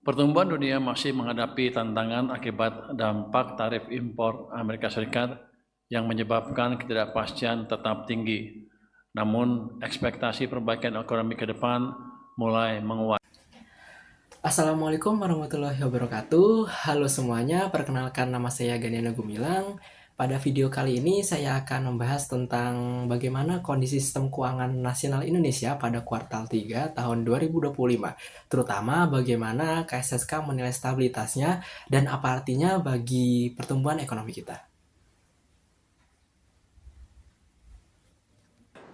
Pertumbuhan dunia masih menghadapi tantangan akibat dampak tarif impor Amerika Serikat yang menyebabkan ketidakpastian tetap tinggi. Namun, ekspektasi perbaikan ekonomi ke depan mulai menguat. Assalamualaikum warahmatullahi wabarakatuh. Halo semuanya, perkenalkan nama saya Ganiana Gumilang. Pada video kali ini saya akan membahas tentang bagaimana kondisi sistem keuangan nasional Indonesia pada kuartal 3 tahun 2025. Terutama bagaimana KSSK menilai stabilitasnya dan apa artinya bagi pertumbuhan ekonomi kita.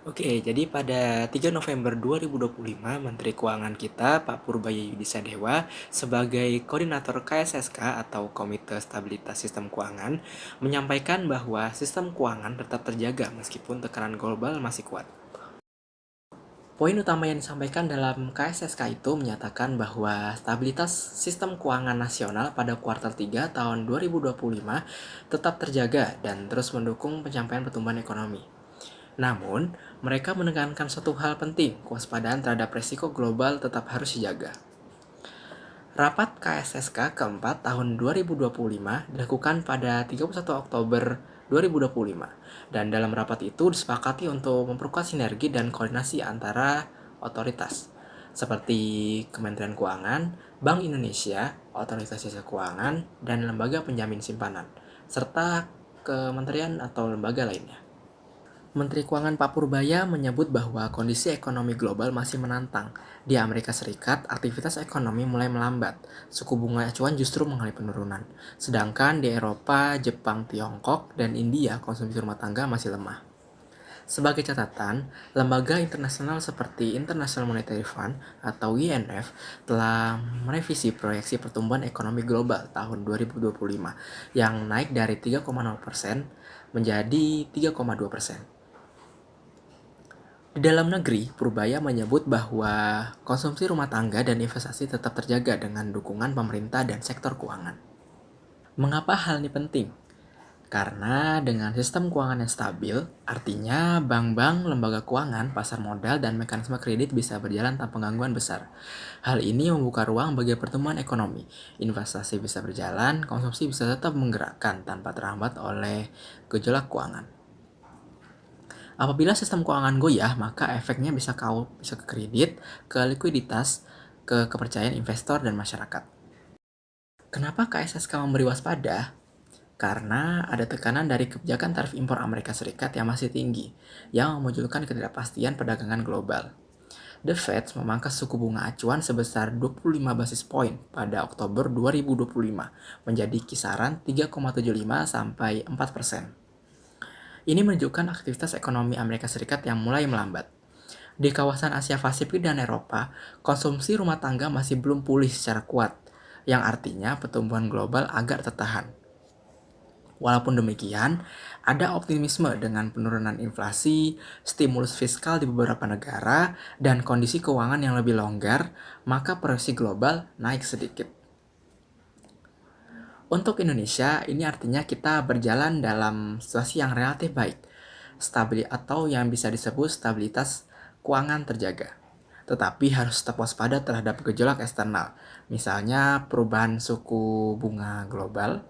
Oke, jadi pada 3 November 2025, Menteri Keuangan kita, Pak Purbaya Yudisadewa, sebagai Koordinator KSSK atau Komite Stabilitas Sistem Keuangan, menyampaikan bahwa sistem keuangan tetap terjaga meskipun tekanan global masih kuat. Poin utama yang disampaikan dalam KSSK itu menyatakan bahwa stabilitas sistem keuangan nasional pada kuartal 3 tahun 2025 tetap terjaga dan terus mendukung pencapaian pertumbuhan ekonomi. Namun, mereka menekankan satu hal penting, kewaspadaan terhadap risiko global tetap harus dijaga. Rapat KSSK keempat tahun 2025 dilakukan pada 31 Oktober 2025, dan dalam rapat itu disepakati untuk memperkuat sinergi dan koordinasi antara otoritas, seperti Kementerian Keuangan, Bank Indonesia, Otoritas Jasa Keuangan, dan lembaga penjamin simpanan, serta kementerian atau lembaga lainnya. Menteri Keuangan Pak Purbaya menyebut bahwa kondisi ekonomi global masih menantang. Di Amerika Serikat, aktivitas ekonomi mulai melambat. Suku bunga acuan justru mengalami penurunan. Sedangkan di Eropa, Jepang, Tiongkok, dan India, konsumsi rumah tangga masih lemah. Sebagai catatan, lembaga internasional seperti International Monetary Fund atau IMF telah merevisi proyeksi pertumbuhan ekonomi global tahun 2025 yang naik dari 3,0% menjadi 3,2%. Di dalam negeri, Purbaya menyebut bahwa konsumsi rumah tangga dan investasi tetap terjaga dengan dukungan pemerintah dan sektor keuangan. Mengapa hal ini penting? Karena dengan sistem keuangan yang stabil, artinya bank-bank, lembaga keuangan, pasar modal, dan mekanisme kredit bisa berjalan tanpa gangguan besar. Hal ini membuka ruang bagi pertumbuhan ekonomi. Investasi bisa berjalan, konsumsi bisa tetap menggerakkan tanpa terhambat oleh gejolak keuangan. Apabila sistem keuangan goyah, maka efeknya bisa ke kredit, ke likuiditas, ke kepercayaan investor dan masyarakat. Kenapa KSSK memberi waspada? Karena ada tekanan dari kebijakan tarif impor Amerika Serikat yang masih tinggi, yang memunculkan ketidakpastian perdagangan global. The Fed memangkas suku bunga acuan sebesar 25 basis point pada Oktober 2025 menjadi kisaran 3,75 sampai 4%. Ini menunjukkan aktivitas ekonomi Amerika Serikat yang mulai melambat. Di kawasan Asia Pasifik dan Eropa, konsumsi rumah tangga masih belum pulih secara kuat, yang artinya pertumbuhan global agak tertahan. Walaupun demikian, ada optimisme dengan penurunan inflasi, stimulus fiskal di beberapa negara, dan kondisi keuangan yang lebih longgar, maka proyeksi global naik sedikit. Untuk Indonesia, ini artinya kita berjalan dalam situasi yang relatif baik, stabil atau yang bisa disebut stabilitas keuangan terjaga. Tetapi harus tetap waspada terhadap gejolak eksternal, misalnya perubahan suku bunga global,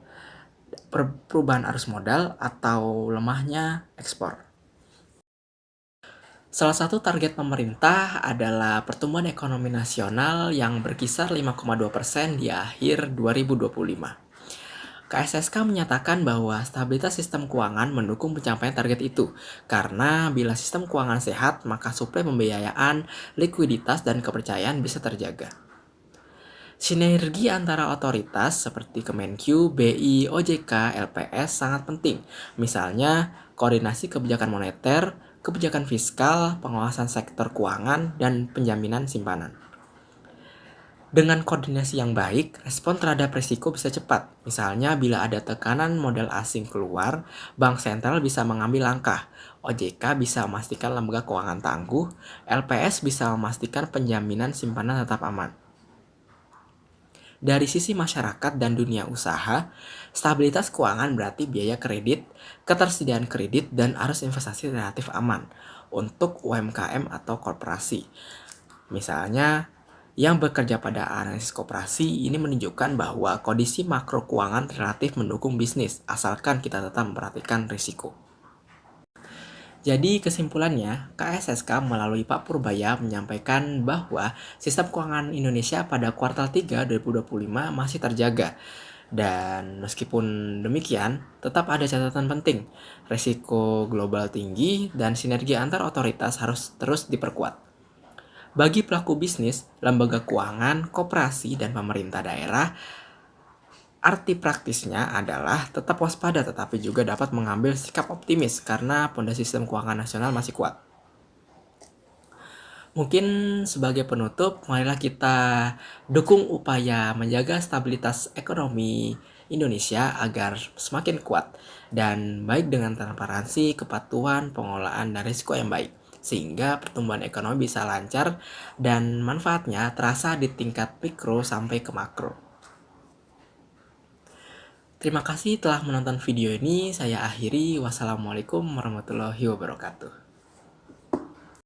perubahan arus modal, atau lemahnya ekspor. Salah satu target pemerintah adalah pertumbuhan ekonomi nasional yang berkisar 5,2% di akhir 2025. KSSK menyatakan bahwa stabilitas sistem keuangan mendukung pencapaian target itu, karena bila sistem keuangan sehat, maka suplai pembiayaan, likuiditas, dan kepercayaan bisa terjaga. Sinergi antara otoritas seperti Kemenq, BI, OJK, LPS sangat penting. Misalnya, koordinasi kebijakan moneter, kebijakan fiskal, pengawasan sektor keuangan, dan penjaminan simpanan. Dengan koordinasi yang baik, respon terhadap risiko bisa cepat. Misalnya, bila ada tekanan modal asing keluar, bank sentral bisa mengambil langkah. OJK bisa memastikan lembaga keuangan tangguh, LPS bisa memastikan penjaminan simpanan tetap aman. Dari sisi masyarakat dan dunia usaha, stabilitas keuangan berarti biaya kredit, ketersediaan kredit, dan arus investasi relatif aman untuk UMKM atau korporasi. Misalnya, yang bekerja pada analisis koperasi ini menunjukkan bahwa kondisi makro keuangan relatif mendukung bisnis, asalkan kita tetap memperhatikan risiko. Jadi kesimpulannya, KSSK melalui Pak Purbaya menyampaikan bahwa sistem keuangan Indonesia pada kuartal 3 2025 masih terjaga. Dan meskipun demikian, tetap ada catatan penting. Risiko global tinggi dan sinergi antar otoritas harus terus diperkuat. Bagi pelaku bisnis, lembaga keuangan, koperasi, dan pemerintah daerah, arti praktisnya adalah tetap waspada tetapi juga dapat mengambil sikap optimis karena pondasi sistem keuangan nasional masih kuat. Mungkin sebagai penutup, marilah kita dukung upaya menjaga stabilitas ekonomi Indonesia agar semakin kuat dan baik dengan transparansi, kepatuhan, pengelolaan, dan risiko yang baik. Sehingga pertumbuhan ekonomi bisa lancar dan manfaatnya terasa di tingkat mikro sampai ke makro. Terima kasih telah menonton video ini. Saya akhiri. Wassalamualaikum warahmatullahi wabarakatuh.